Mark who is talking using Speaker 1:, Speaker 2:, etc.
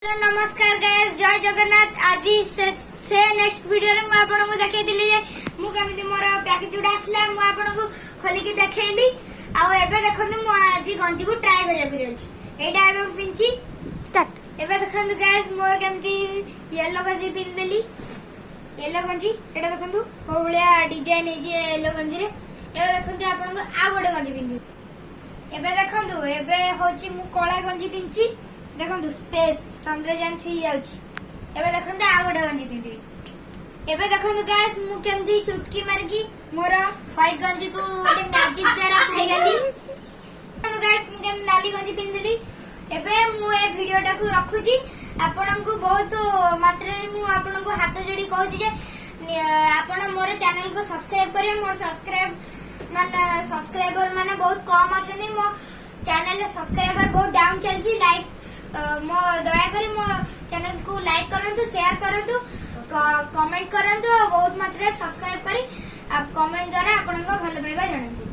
Speaker 1: नमस्कार गाइस, जय जगन्नाथ। आज से नेक्स्ट वीडियो रे मैं आपन को देखै दिली जे मु केमिति मोर पैकेज उडा आसला मु आपन को खोली के देखैली। आ एबे देखंतु मु आज गंजी को ट्राई करिया को जाउछी। एटा एबे पिंची स्टार्ट। एबे देखंतु गाइस मोर केमिति येलो गंजी पिन देली। येलो गंजी एटा देखंतु को बलिया डिजाइन हे जे येलो गंजी रे। एबे देखंतु आपन को आ गोटे गंजी पिन दी। एबे देखंतु एबे होची मु कोला गंजी पिंची। देखंतु स्पेस चंद्रयान 3 जाउची। एबे देखंतु आ गोटे गंजी पिंदी। एबे देखंतु गाइस मु केमदी चुटकी मारकी मोर व्हाइट गंजी को गोटे मैजिक द्वारा खाइ गली। देखंतु गाइस मु केम नाली गंजी पिंदली। एबे मु ए वीडियोटा को रखुची। आपन को बहुत मात्रा रे मु आपन को हाथ जोड़ी कहूची जे आपन मोर चैनल को सब्सक्राइब करियो। मोर सब्सक्राइबर माने बहुत कम आछनी। मो चैनल सब्सक्राइबर बहुत डाउन चलची। लाइक मो दया करी मो चैनल को लाइक करंतु, शेयर करंतु, कमेंट करंतु, बहुत मात्रा सब्सक्राइब करी आप कमेंट द्वारा आपन को भल पाइबा जणांतु।